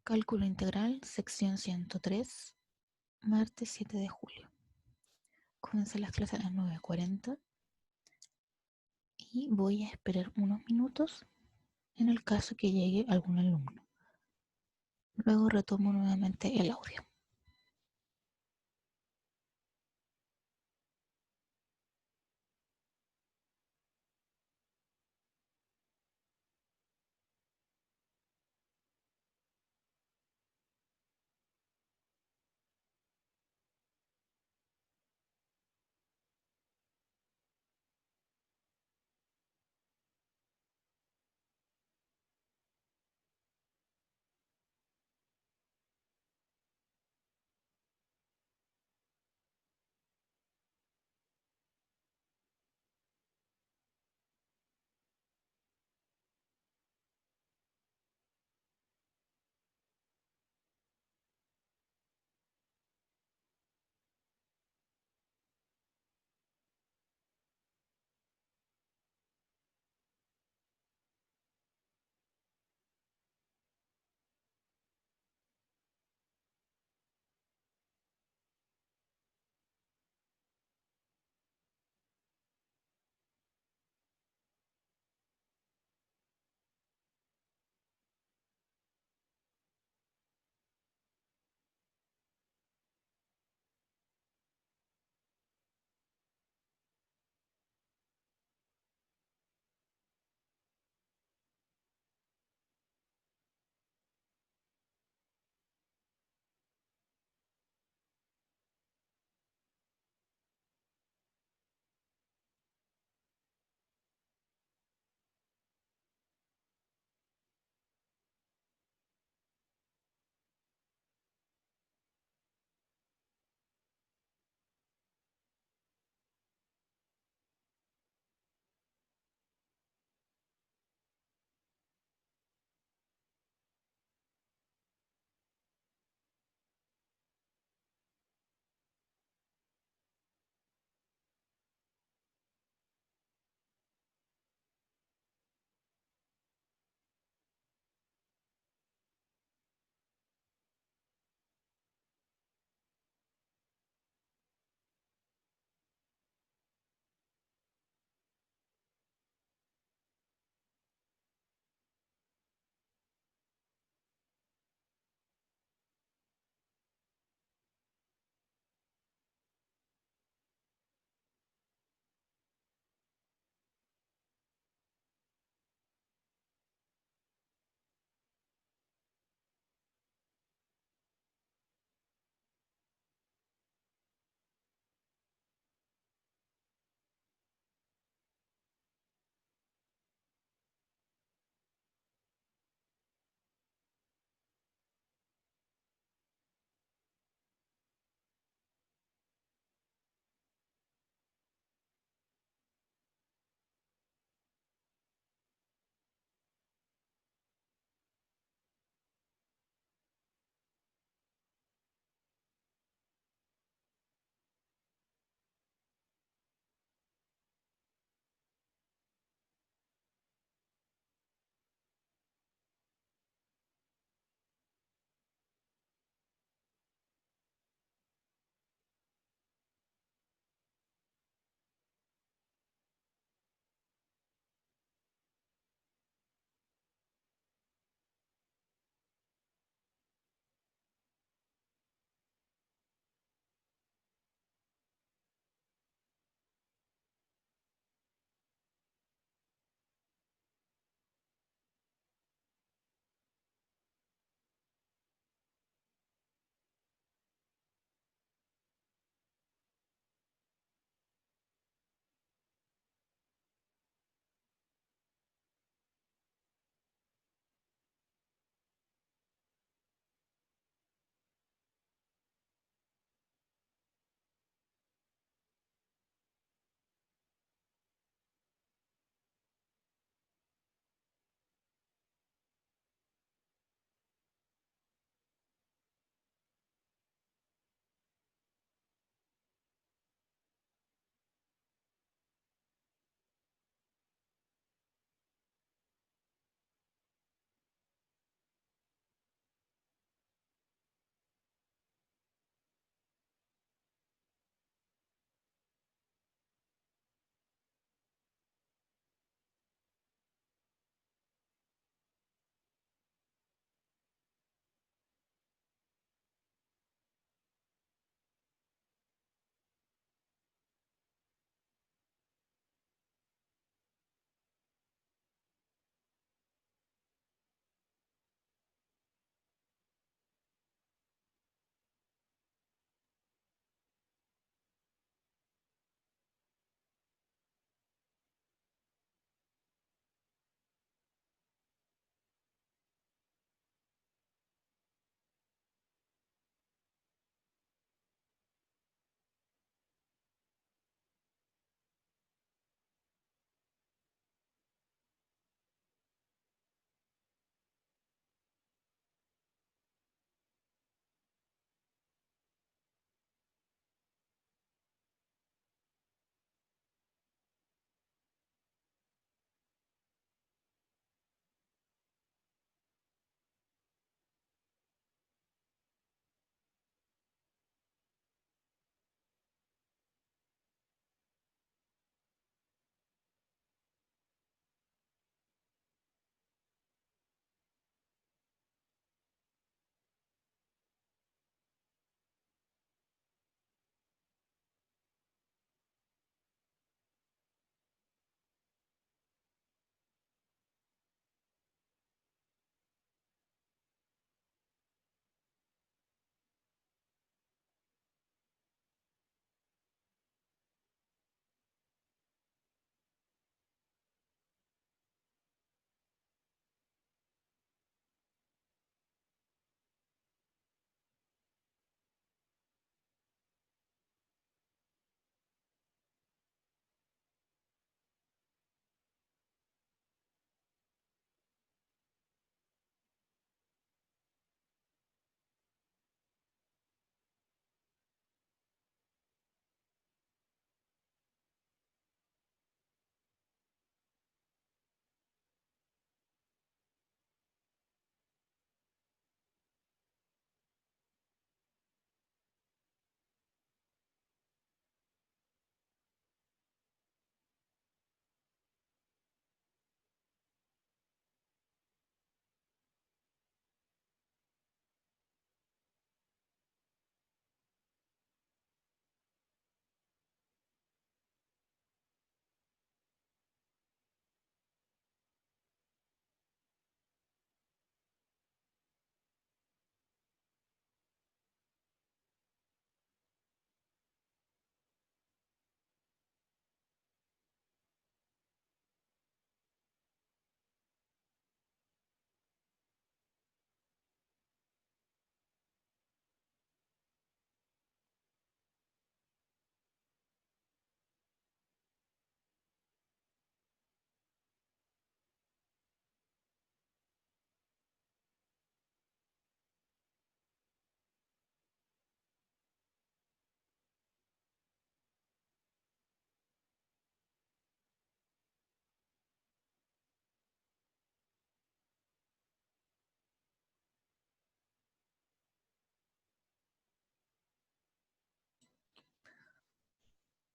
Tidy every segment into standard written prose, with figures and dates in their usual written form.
Cálculo integral, sección 103, martes 7 de julio. Comencé las clases a las 9:40 y voy a esperar unos minutos en el caso que llegue algún alumno. Luego retomo nuevamente el audio.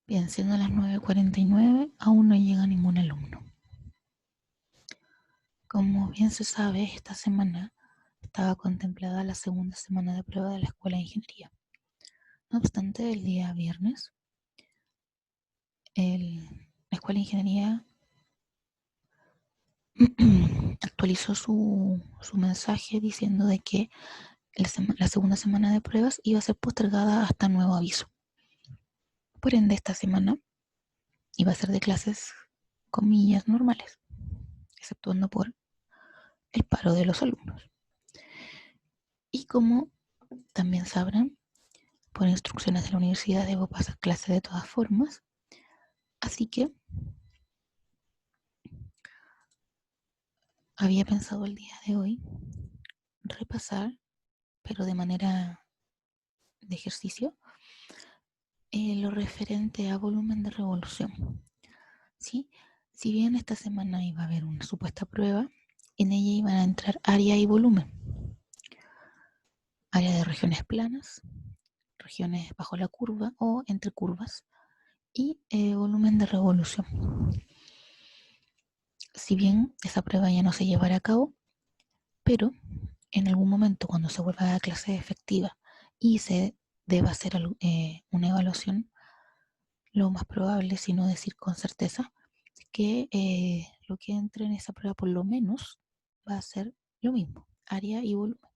Bien, siendo las 9:49, aún no llega ningún alumno. Como bien se sabe, esta semana estaba contemplada la segunda semana de prueba de la Escuela de Ingeniería. No obstante, el día viernes, la Escuela de Ingeniería actualizó su mensaje diciendo de que la segunda semana de pruebas iba a ser postergada hasta nuevo aviso. Por ende, esta semana iba a ser de clases, comillas, normales, exceptuando por el paro de los alumnos. Y como también sabrán, por instrucciones de la universidad debo pasar clase de todas formas, así que había pensado el día de hoy repasar, pero de manera de ejercicio, lo referente a volumen de revolución. ¿Sí? Si bien esta semana iba a haber una supuesta prueba, en ella iban a entrar área y volumen. Área de regiones planas, regiones bajo la curva o entre curvas, y volumen de revolución. Si bien esa prueba ya no se llevará a cabo, pero en algún momento cuando se vuelva a la clase efectiva y se deba hacer una evaluación, lo más probable, si no decir con certeza, que lo que entre en esa prueba por lo menos va a ser lo mismo, área y volumen.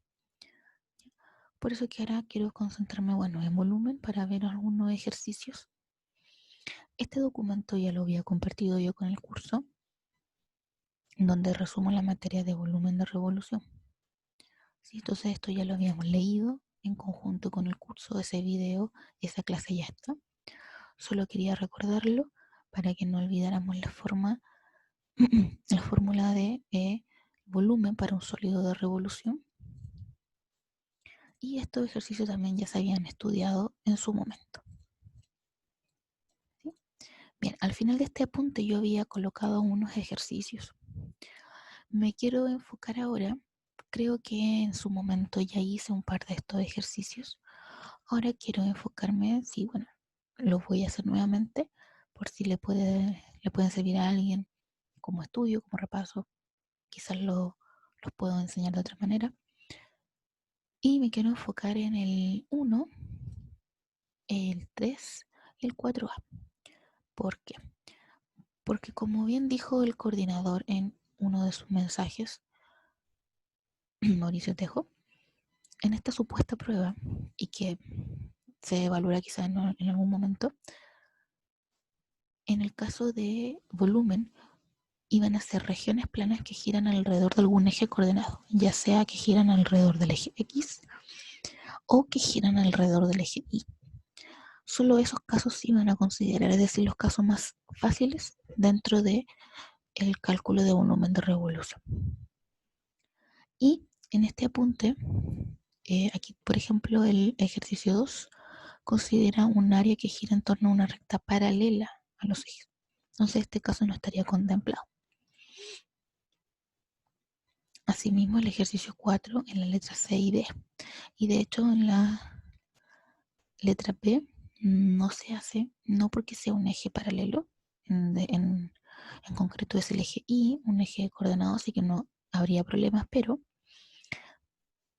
Por eso que ahora quiero concentrarme, en volumen para ver algunos ejercicios. Este documento ya lo había compartido yo con el curso, donde resumo la materia de volumen de revolución. ¿Sí? Entonces esto ya lo habíamos leído en conjunto con el curso, ese video, esa clase ya está. Solo quería recordarlo para que no olvidáramos la fórmula de volumen para un sólido de revolución. Y estos ejercicios también ya se habían estudiado en su momento. ¿Sí? Bien, al final de este apunte yo había colocado unos ejercicios. Me quiero enfocar ahora, creo que en su momento ya hice un par de estos ejercicios. Ahora quiero enfocarme, sí, los voy a hacer nuevamente por si le pueden servir a alguien como estudio, como repaso. Quizás los puedo enseñar de otra manera. Y me quiero enfocar en el 1, el 3 y el 4A. ¿Por qué? Porque como bien dijo el coordinador en uno de sus mensajes, Mauricio Tejo, en esta supuesta prueba, y que se evaluará quizá en algún momento, en el caso de volumen, iban a ser regiones planas que giran alrededor de algún eje coordenado, ya sea que giran alrededor del eje X o que giran alrededor del eje Y. Solo esos casos se iban a considerar, es decir, los casos más fáciles dentro de el cálculo de volumen de revolución. Y en este apunte, aquí por ejemplo el ejercicio 2 considera un área que gira en torno a una recta paralela a los ejes. Entonces este caso no estaría contemplado. Asimismo el ejercicio 4 en la letra C y D. Y de hecho en la letra B no se hace, no porque sea un eje paralelo, en concreto es el eje Y, un eje coordenado, así que no habría problemas, pero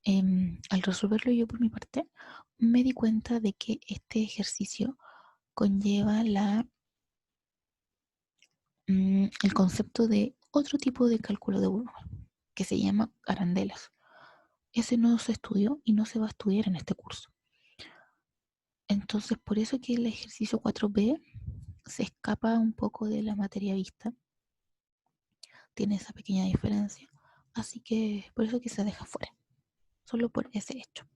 al resolverlo yo por mi parte, me di cuenta de que este ejercicio conlleva el concepto de otro tipo de cálculo de volumen, que se llama arandelas. Ese no se estudió y no se va a estudiar en este curso. Entonces, por eso que el ejercicio 4B se escapa un poco de la materia vista, tiene esa pequeña diferencia, así que por eso que se deja fuera, solo por ese hecho.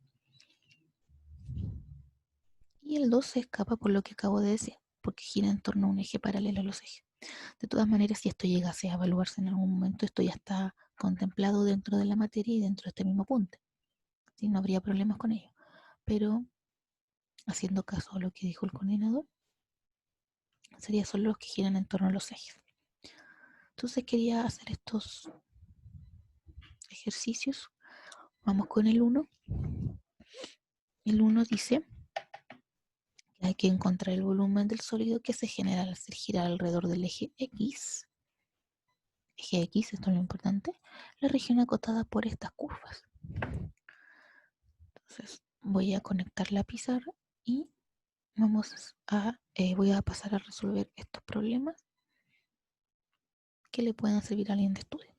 Y el 2 se escapa por lo que acabo de decir, porque gira en torno a un eje paralelo a los ejes. De todas maneras, si esto llegase a evaluarse en algún momento, esto ya está contemplado dentro de la materia y dentro de este mismo apunte. ¿Sí? No habría problemas con ello. Pero, haciendo caso a lo que dijo el coordinador, serían solo los que giran en torno a los ejes. Entonces quería hacer estos ejercicios. Vamos con el 1. El 1 dice que hay que encontrar el volumen del sólido que se genera al hacer girar alrededor del eje X. Eje X, esto es lo importante, la región acotada por estas curvas. Entonces voy a conectar la pizarra y voy a pasar a resolver estos problemas que le puedan servir a alguien de estudio.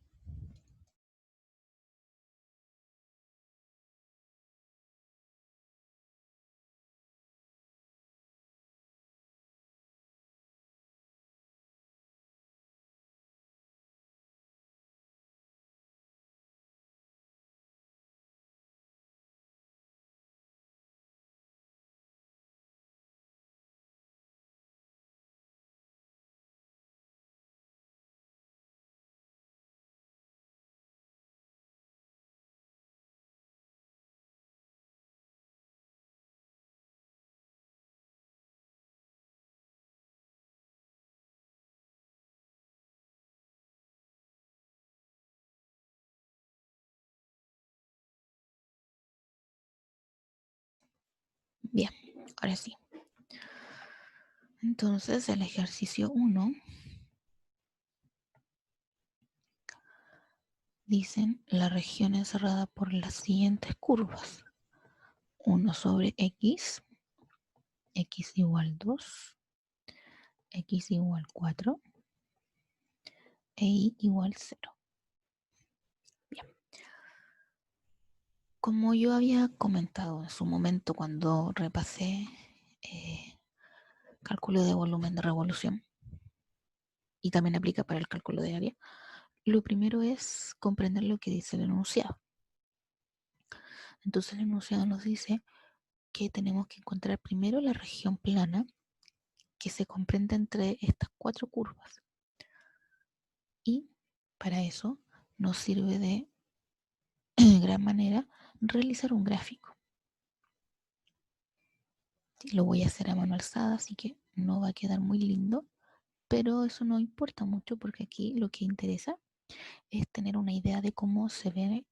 Bien, ahora sí. Entonces el ejercicio 1 dicen la región encerrada por las siguientes curvas. 1 sobre x, x igual 2, x igual 4 e y igual 0. Bien. Como yo había comentado en su momento cuando repasé cálculo de volumen de revolución, y también aplica para el cálculo de área, lo primero es comprender lo que dice el enunciado. Entonces el enunciado nos dice que tenemos que encontrar primero la región plana que se comprende entre estas 4 curvas. Y para eso nos sirve de gran manera realizar un gráfico. Lo voy a hacer a mano alzada, así que no va a quedar muy lindo, pero eso no importa mucho porque aquí lo que interesa es tener una idea de cómo se ve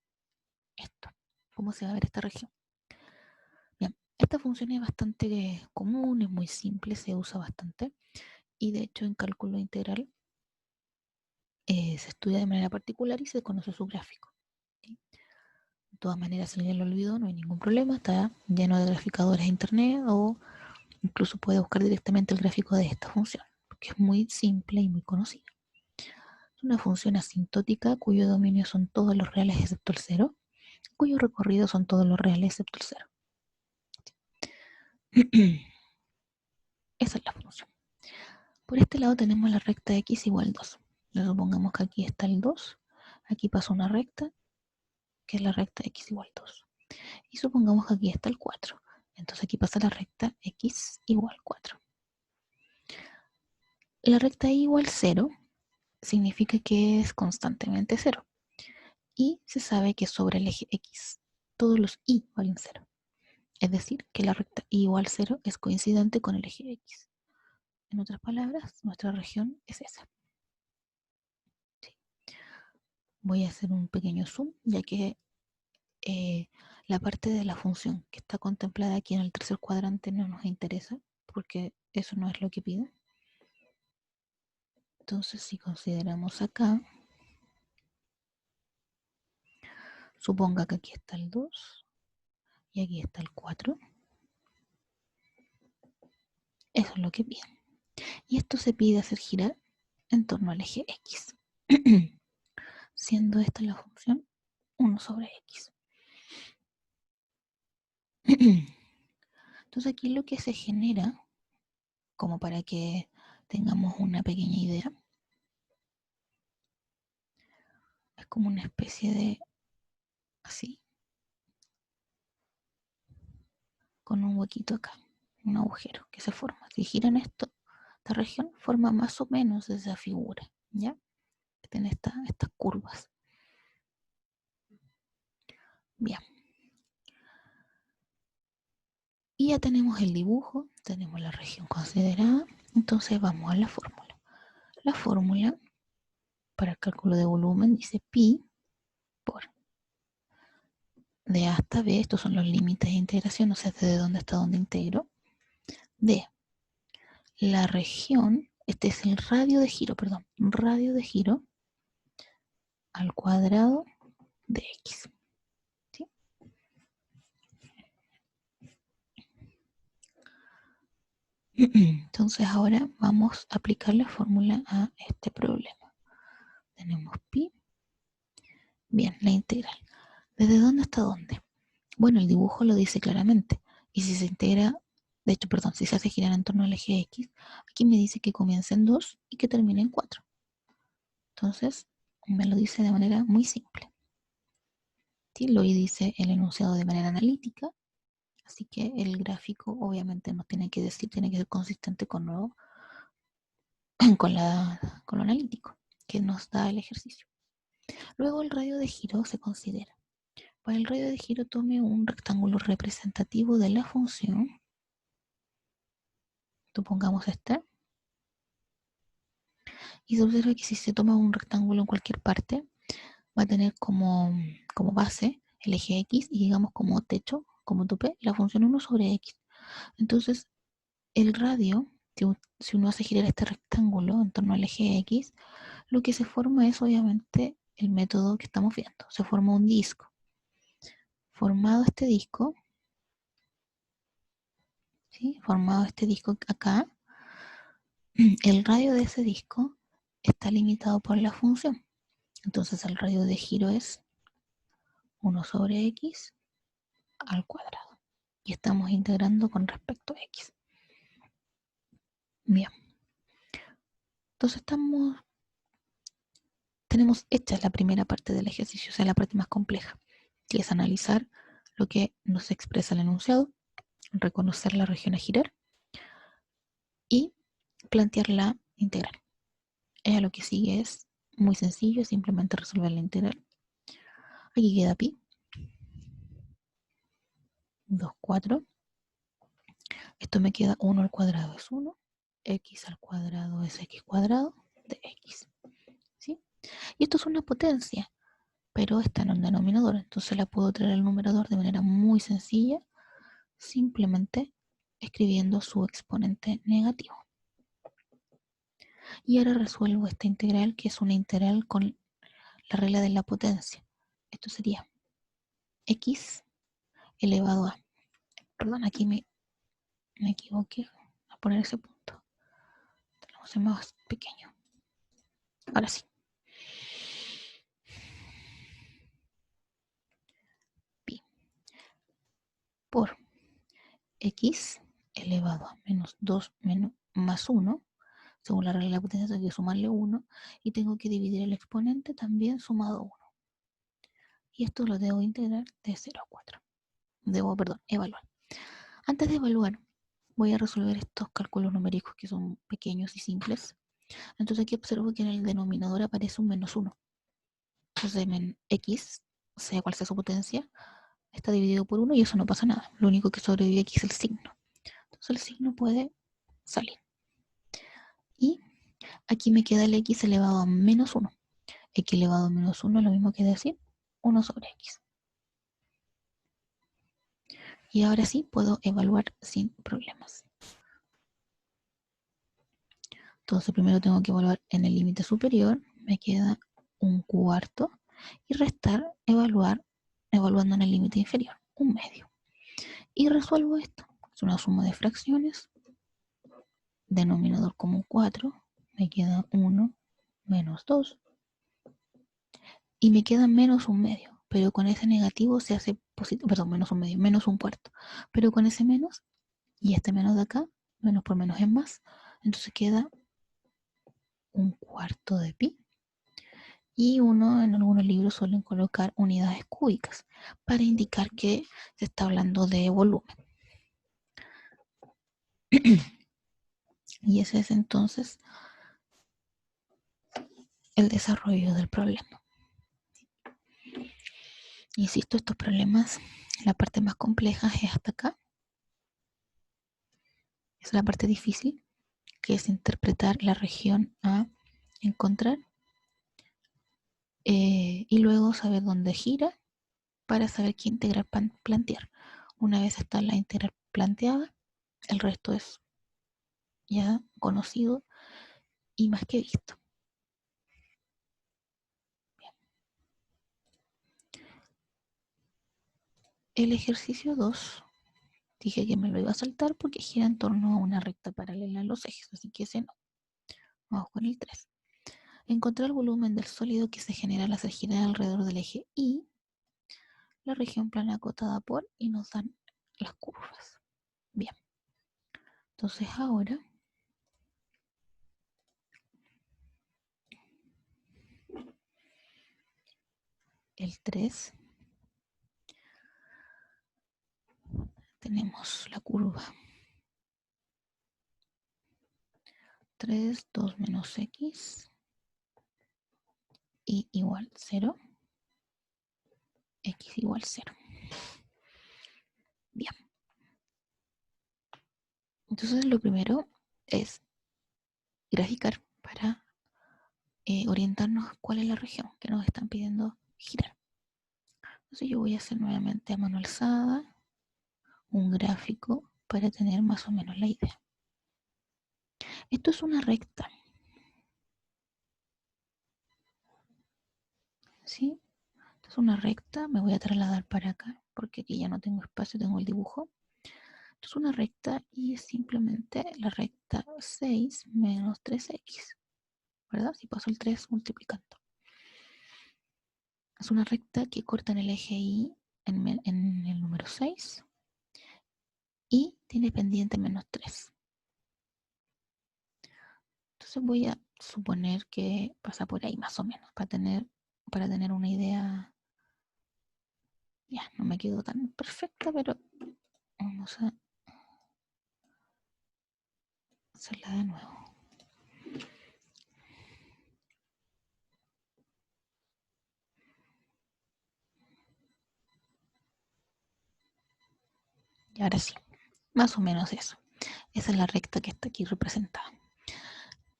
esto, cómo se va a ver esta región. Bien, esta función es bastante común, es muy simple, se usa bastante y de hecho en cálculo integral se estudia de manera particular y se conoce su gráfico. ¿Sí? De todas maneras, si alguien lo olvidó, no hay ningún problema, está lleno de graficadores de internet o incluso puede buscar directamente el gráfico de esta función, porque es muy simple y muy conocida. Es una función asintótica cuyo dominio son todos los reales excepto el cero, cuyo recorrido son todos los reales excepto el cero. Esa es la función. Por este lado tenemos la recta x igual 2. Supongamos que aquí está el 2, aquí pasa una recta, que es la recta x igual 2. Y supongamos que aquí está el 4. Entonces aquí pasa la recta x igual 4. La recta y igual 0 significa que es constantemente 0. Y se sabe que sobre el eje x todos los y valen 0. Es decir, que la recta y igual 0 es coincidente con el eje x. En otras palabras, nuestra región es esa. Sí. Voy a hacer un pequeño zoom, ya que la parte de la función que está contemplada aquí en el tercer cuadrante no nos interesa, porque eso no es lo que pide. Entonces, si consideramos acá, suponga que aquí está el 2 y aquí está el 4. Eso es lo que pide. Y esto se pide hacer girar en torno al eje x, siendo esta la función 1 sobre x. Entonces aquí lo que se genera, como para que tengamos una pequeña idea, es como una especie de así, con un huequito acá, un agujero que se forma. Si giran esto, esta región forma más o menos esa figura, ¿ya? Que tiene estas curvas. Bien. Y ya tenemos el dibujo, tenemos la región considerada, entonces vamos a la fórmula. La fórmula para el cálculo de volumen dice pi por de a hasta b, estos son los límites de integración, o sea, desde dónde hasta dónde integro, de la región, este es el radio de giro, perdón, radio de giro al cuadrado de x. ¿Sí? Entonces ahora vamos a aplicar la fórmula a este problema. Tenemos pi. Bien, la integral. ¿Desde dónde hasta dónde? Bueno, el dibujo lo dice claramente. Y si se integra, de hecho, perdón, si se hace girar en torno al eje X, aquí me dice que comienza en 2 y que termina en 4. Entonces, me lo dice de manera muy simple. ¿Sí? Lo dice el enunciado de manera analítica, así que el gráfico obviamente nos tiene que decir, tiene que ser consistente con lo analítico que nos da el ejercicio. Luego el radio de giro se considera. Para el radio de giro tome un rectángulo representativo de la función. Supongamos este. Y se observa que si se toma un rectángulo en cualquier parte, va a tener como base el eje X y digamos como techo, como tope, la función 1 sobre X. Entonces, el radio, si uno hace girar este rectángulo en torno al eje X, lo que se forma es obviamente el método que estamos viendo. Se forma un disco. Formado este disco, ¿sí? Formado este disco acá, el radio de ese disco está limitado por la función. Entonces el radio de giro es 1 sobre x al cuadrado. Y estamos integrando con respecto a x. Bien. Entonces tenemos hecha la primera parte del ejercicio, o sea, la parte más compleja, que es analizar lo que nos expresa el enunciado, reconocer la región a girar y plantear la integral. Lo que sigue es muy sencillo, simplemente resolver la integral. Aquí queda pi, 2, 4. Esto me queda 1 al cuadrado es 1, x al cuadrado es x cuadrado de x. ¿Sí? Y esto es una potencia, pero está en un denominador, entonces la puedo traer al numerador de manera muy sencilla, simplemente escribiendo su exponente negativo. Y ahora resuelvo esta integral, que es una integral con la regla de la potencia. Esto sería x elevado a... Perdón, aquí me equivoqué a poner ese punto. Lo hacer más pequeño. Ahora sí. Pi por x elevado a menos 2 más 1. Según la regla de la potencia tengo que sumarle 1 y tengo que dividir el exponente también sumado 1. Y esto lo debo integrar de 0 a 4. Evaluar. Antes de evaluar, voy a resolver estos cálculos numéricos que son pequeños y simples. Entonces aquí observo que en el denominador aparece un menos 1. Entonces x, sea cual sea su potencia, está dividido por 1 y eso no pasa nada. Lo único que sobrevive aquí es el signo. Entonces el signo puede salir. Y aquí me queda el x elevado a menos 1. X elevado a menos 1 es lo mismo que decir 1 sobre x. Y ahora sí puedo evaluar sin problemas. Entonces primero tengo que evaluar en el límite superior, me queda un cuarto, y restar, evaluando en el límite inferior, un medio. Y resuelvo esto. Es una suma de fracciones, denominador común 4, me queda 1 menos 2, y me queda menos un medio, pero con ese negativo se hace positivo, perdón, menos un medio, menos un cuarto, pero con ese menos, y este menos de acá, menos por menos es más, entonces queda un cuarto de pi. Y uno en algunos libros suelen colocar unidades cúbicas para indicar que se está hablando de volumen. Y ese es entonces el desarrollo del problema. Insisto, estos problemas, la parte más compleja es hasta acá. Es la parte difícil, que es interpretar la región a encontrar y luego saber dónde gira para saber qué integral plantear. Una vez está la integral planteada, el resto es ya conocido y más que visto. Bien. El ejercicio 2, dije que me lo iba a saltar porque gira en torno a una recta paralela a los ejes, así que ese no. Vamos con el 3. Encontrar el volumen del sólido que se genera al hacer girar alrededor del eje Y, la región plana acotada por, y nos dan las curvas. Bien, entonces ahora el 3 tenemos la curva 3, 2 menos x, y igual 0, x igual 0. Bien, entonces lo primero es graficar para orientarnos cuál es la región que nos están pidiendo girar. Entonces yo voy a hacer nuevamente a mano alzada un gráfico para tener más o menos la idea. Esto es una recta, ¿sí? Esto es una recta, me voy a trasladar para acá porque aquí ya no tengo espacio, tengo el dibujo. Esto es una recta y es simplemente la recta 6 menos 3x, ¿verdad? Si paso el 3 multiplicando. Es una recta que corta en el eje Y en el número 6 y tiene pendiente menos 3. Entonces voy a suponer que pasa por ahí más o menos, para tener una idea. Ya, no me quedó tan perfecta, pero vamos a hacerla de nuevo. Y ahora sí, más o menos eso. Esa es la recta que está aquí representada.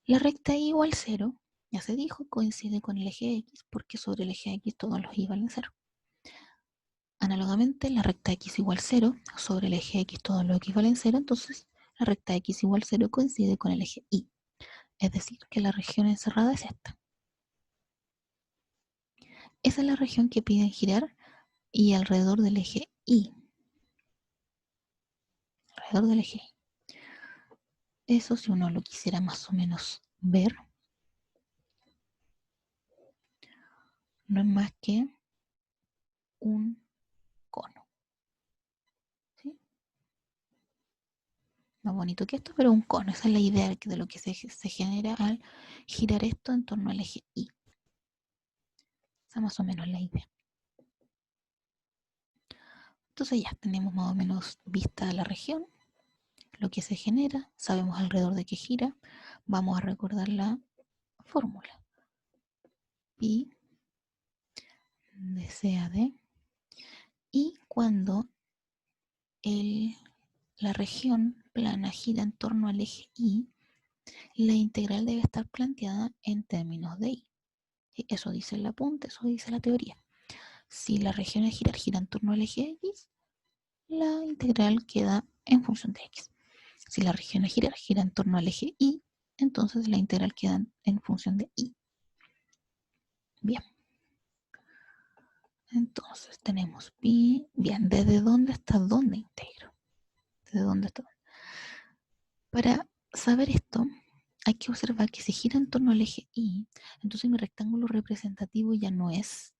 La recta Y igual 0, ya se dijo, coincide con el eje X, porque sobre el eje X todos los Y valen 0. Análogamente, la recta X igual 0, sobre el eje X todos los X valen 0, entonces la recta X igual 0 coincide con el eje Y. Es decir, que la región encerrada es esta. Esa es la región que piden girar y alrededor del eje Y. Alrededor del eje Y. Eso, si uno lo quisiera más o menos ver, no es más que un cono. ¿Sí? Más bonito que esto, pero un cono. Esa es la idea de lo que se genera al girar esto en torno al eje Y. Esa es más o menos la idea. Entonces ya tenemos más o menos vista la región, lo que se genera, sabemos alrededor de qué gira. Vamos a recordar la fórmula. Pi de C a D. Y cuando la región plana gira en torno al eje Y, la integral debe estar planteada en términos de Y. Eso dice el apunte, eso dice la teoría. Si la región de girar gira en torno al eje X, la integral queda en función de X. Si la región de girar gira en torno al eje Y, entonces la integral queda en función de Y. Bien. Entonces tenemos pi. Bien, ¿desde dónde hasta dónde integro? ¿Desde dónde hasta dónde? Para saber esto, hay que observar que si gira en torno al eje Y, entonces mi rectángulo representativo ya no es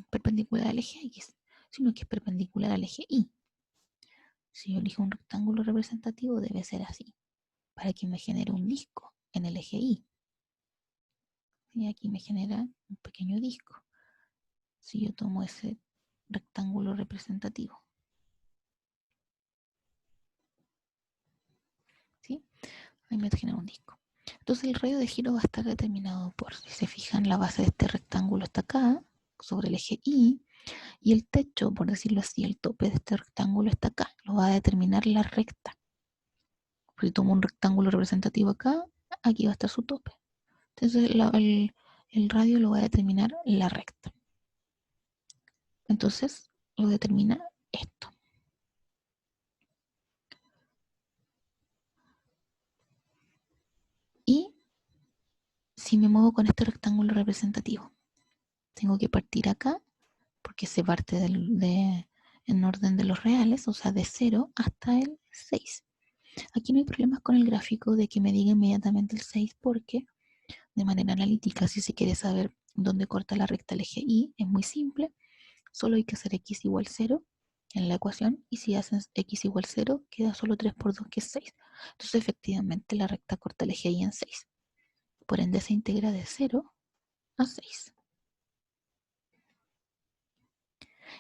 perpendicular al eje X, sino que es perpendicular al eje Y. Si yo elijo un rectángulo representativo, debe ser así, para que me genere un disco en el eje Y. Y aquí me genera un pequeño disco. Si yo tomo ese rectángulo representativo. ¿Sí? Ahí me genera un disco. Entonces el radio de giro va a estar determinado por, si se fijan, la base de este rectángulo está acá, sobre el eje Y, y el techo, por decirlo así, el tope de este rectángulo está acá. Lo va a determinar la recta. Si tomo un rectángulo representativo acá, aquí va a estar su tope. Entonces el radio lo va a determinar la recta. Entonces lo determina esto. si me muevo con este rectángulo representativo, tengo que partir acá, porque se parte en orden de los reales, o sea, de 0 hasta el 6. Aquí no hay problemas con el gráfico de que me diga inmediatamente el 6, porque de manera analítica, si se quiere saber dónde corta la recta el eje Y, es muy simple. Solo hay que hacer x igual 0 en la ecuación, y si haces x igual 0, queda solo 3 por 2, que es 6. Entonces, efectivamente, la recta corta el eje Y en 6. Por ende, se integra de 0 a 6.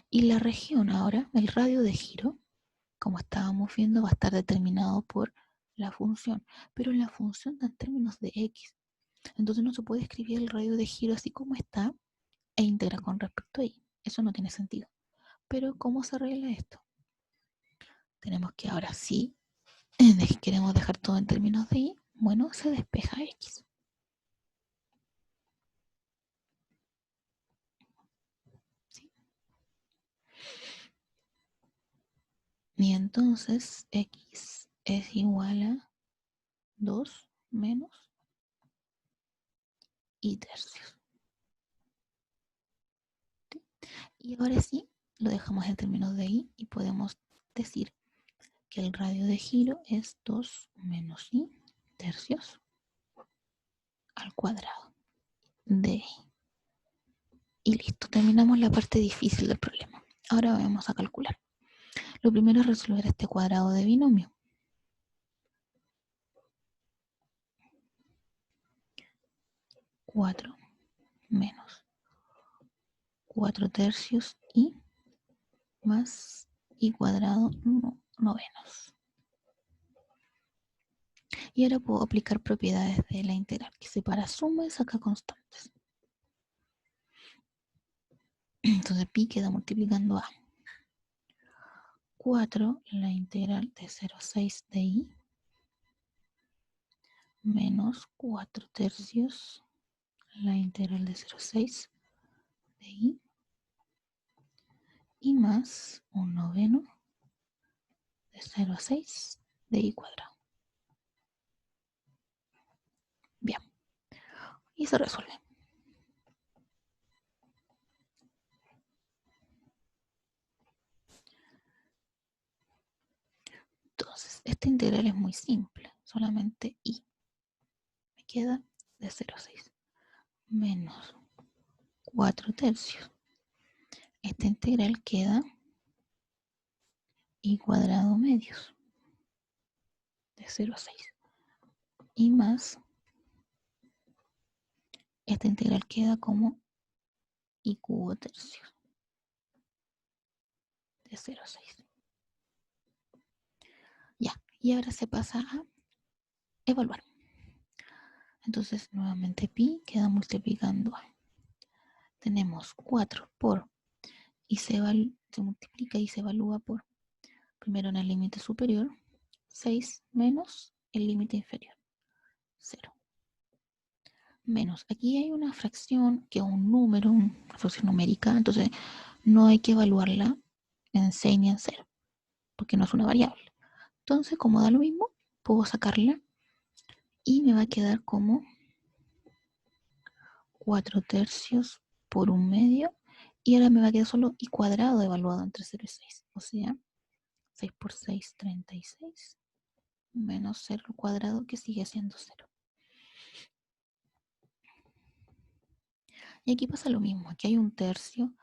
Y la región ahora, el radio de giro, como estábamos viendo, va a estar determinado por la función. Pero la función da en términos de x. Entonces no se puede escribir el radio de giro así como está e integrar con respecto a y. Eso no tiene sentido. Pero ¿cómo se arregla esto? Tenemos que ahora sí, queremos dejar todo en términos de y, bueno, se despeja x. ¿Sí? Y entonces x es igual a 2 menos y tercios. ¿Sí? Y ahora sí, lo dejamos en términos de y podemos decir que el radio de giro es 2 menos y tercios al cuadrado de i. Y listo, terminamos la parte difícil del problema. Ahora vamos a calcular. Lo primero es resolver este cuadrado de binomio. 4 menos 4 tercios y más y cuadrado novenos. Y ahora puedo aplicar propiedades de la integral, que separa suma y saca constantes. Entonces pi queda multiplicando a 4 la integral de 0 a 6 de i menos 4 tercios la integral de 0 a 6 de i y más un noveno de 0 a 6 de i cuadrado. Bien, y se resuelve. Entonces, esta integral es muy simple, solamente i. Me queda de 0 a 6 menos 4 tercios. Esta integral queda i cuadrado medios de 0 a 6 y más, esta integral queda como i cubo tercios de 0 a 6. Ya, y ahora se pasa a evaluar. Entonces, nuevamente pi queda multiplicando a. Tenemos 4 por, y se multiplica y se evalúa por, primero en el límite superior, 6 menos el límite inferior, 0. Menos, aquí hay una fracción que es un número, una fracción numérica, entonces no hay que evaluarla en 6 ni en 0, porque no es una variable. Entonces, como da lo mismo, puedo sacarla y me va a quedar como 4 tercios por 1 medio, y ahora me va a quedar solo i cuadrado evaluado entre 0 y 6, o sea, 6 por 6, 36, menos 0 al cuadrado, que sigue siendo 0. Y aquí pasa lo mismo, aquí hay un tercio,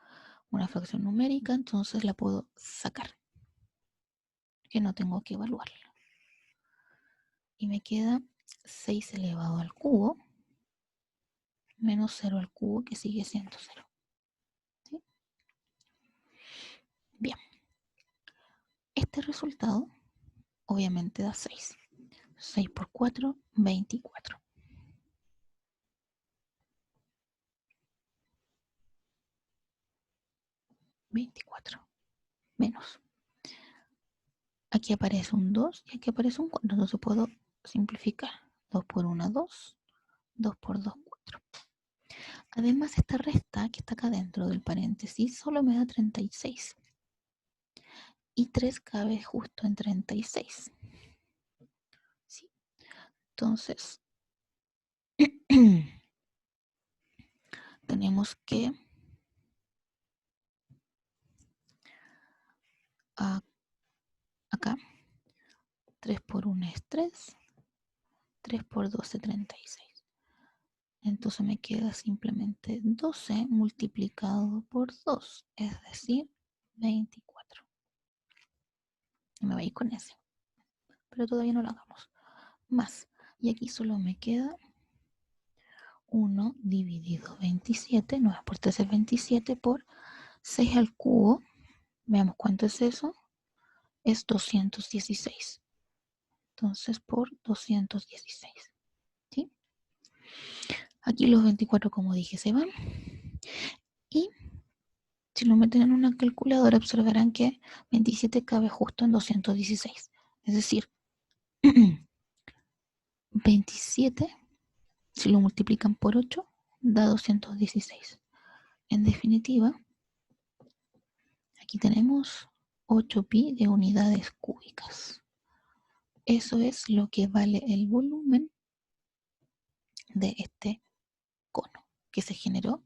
una fracción numérica, entonces la puedo sacar, que no tengo que evaluarla. Y me queda 6 elevado al cubo, menos 0 al cubo, que sigue siendo 0. ¿Sí? Bien, este resultado obviamente da 6. 6 por 4, 24. 24 menos. Aquí aparece un 2 y aquí aparece un 4. Entonces puedo simplificar. 2 por 1, 2. 2 por 2, 4. Además, esta resta que está acá dentro del paréntesis solo me da 36. Y 3 cabe justo en 36. ¿Sí? Entonces, tenemos que acá 3 por 1 es 3, 3 por 12 36. Entonces me queda simplemente 12 multiplicado por 2, es decir, 24. Y me voy a ir con ese, pero todavía no lo hagamos. Más, y aquí solo me queda 1 dividido 27, 9 por 3 es 27, por 6 al cubo, veamos cuánto es eso, es 216. Entonces por 216, ¿sí? Aquí los 24, como dije, se van. Y si lo meten en una calculadora, observarán que 27 cabe justo en 216. Es decir, 27, si lo multiplican por 8, da 216. En definitiva, aquí tenemos 8pi de unidades cúbicas. Eso es lo que vale el volumen de este cono que se generó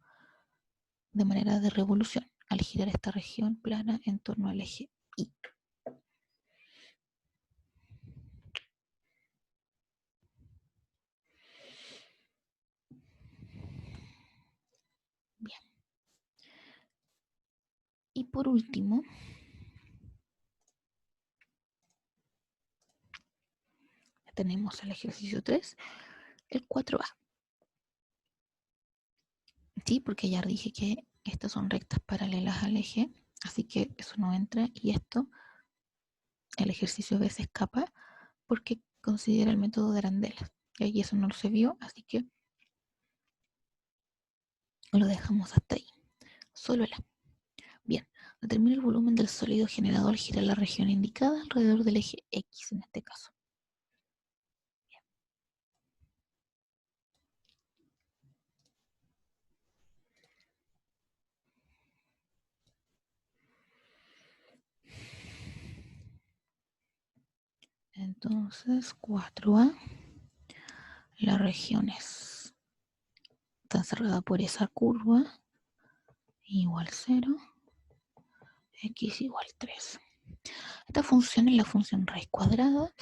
de manera de revolución al girar esta región plana en torno al eje Y. Bien. Y por último, tenemos el ejercicio 3, el 4A. Sí, porque ya dije que estas son rectas paralelas al eje, así que eso no entra, y esto, el ejercicio B se escapa porque considera el método de arandelas. Y ahí eso no se vio, así que lo dejamos hasta ahí. Solo el A. Bien, determina el volumen del sólido generado al girar la región indicada alrededor del eje X en este caso. Bien. Entonces, 4A, la región está cerrada por esa curva, igual 0, x igual 3. Esta función es la función raíz cuadrada.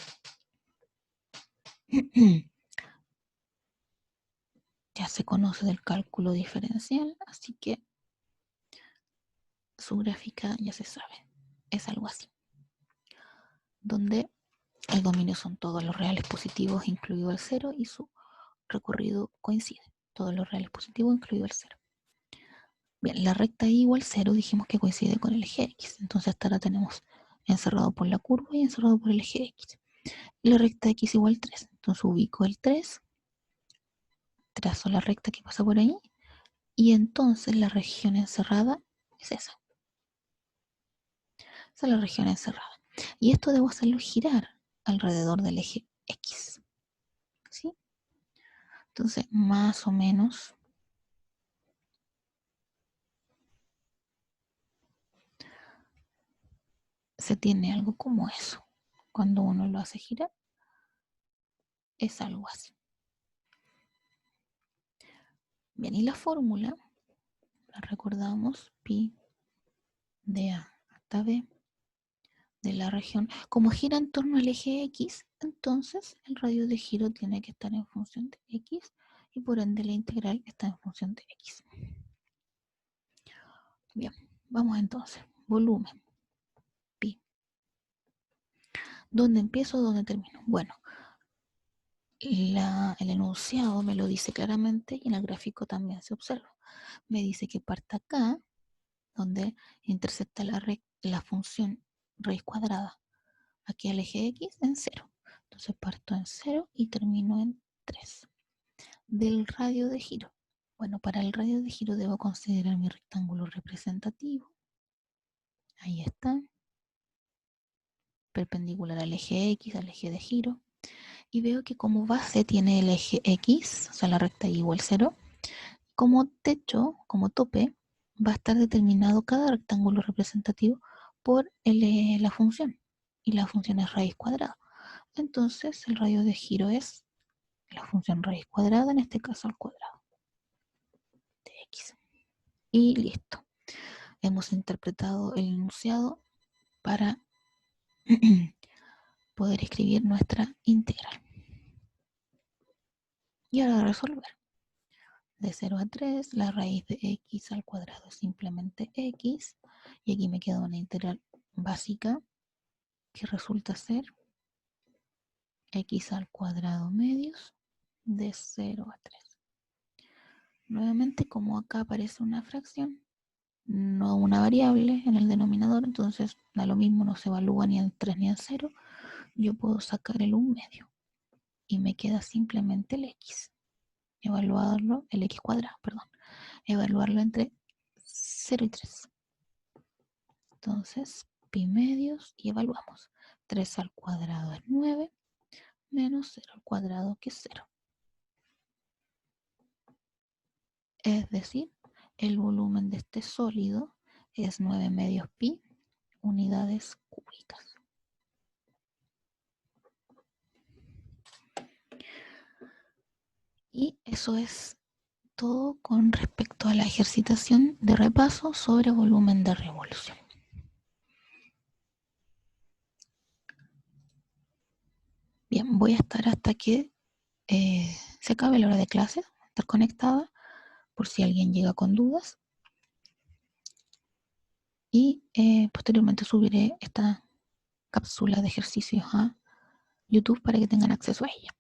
Ya se conoce del cálculo diferencial, así que su gráfica ya se sabe. Es algo así, donde el dominio son todos los reales positivos incluido el 0 y su recorrido coincide. Todos los reales positivos incluido el 0. Bien, la recta y igual 0 dijimos que coincide con el eje X. Entonces hasta ahora tenemos encerrado por la curva y encerrado por el eje X. Y la recta X igual 3. Entonces ubico el 3, trazo la recta que pasa por ahí, y entonces la región encerrada es esa. Esa es la región encerrada. Y esto debo hacerlo girar alrededor del eje X. ¿Sí? Entonces, más o menos se tiene algo como eso. Cuando uno lo hace girar, es algo así. Bien, y la fórmula, la recordamos, pi de A hasta B de la región. Como gira en torno al eje X, entonces el radio de giro tiene que estar en función de X y por ende la integral está en función de X. Bien, vamos entonces. Volumen, pi. ¿Dónde empiezo? ¿Dónde termino? Bueno, el enunciado me lo dice claramente y en el gráfico también se observa. Me dice que parte acá, donde intersecta la función raíz cuadrada, aquí al eje X en 0. Entonces parto en 0 y termino en 3. Del radio de giro. Bueno, para el radio de giro debo considerar mi rectángulo representativo. Ahí está. Perpendicular al eje X, al eje de giro. Y veo que como base tiene el eje X, o sea la recta Y igual 0. Como techo, como tope, va a estar determinado cada rectángulo representativo por la función. Y la función es raíz cuadrada. Entonces el radio de giro es la función raíz cuadrada, en este caso al cuadrado de X. Y listo. Hemos interpretado el enunciado para poder escribir nuestra integral. Y ahora resolver. De 0 a 3, la raíz de x al cuadrado es simplemente x. Y aquí me queda una integral básica que resulta ser x al cuadrado medios de 0 a 3. Nuevamente, como acá aparece una fracción, no una variable en el denominador, entonces da lo mismo, no se evalúa ni en 3 ni en 0, yo puedo sacar el 1 medio y me queda simplemente el x, el x cuadrado, perdón, evaluarlo entre 0 y 3. Entonces, pi medios y evaluamos. 3 al cuadrado es 9, menos 0 al cuadrado que es 0. Es decir, el volumen de este sólido es 9 medios pi unidades cúbicas. Y eso es todo con respecto a la ejercitación de repaso sobre volumen de revolución. Bien, voy a estar hasta que se acabe la hora de clase, estar conectada por si alguien llega con dudas. Y posteriormente subiré esta cápsula de ejercicios a YouTube para que tengan acceso a ella.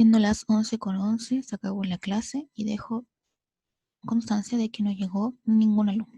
Siendo las 11:11, se acabó la clase y dejo constancia de que no llegó ningún alumno.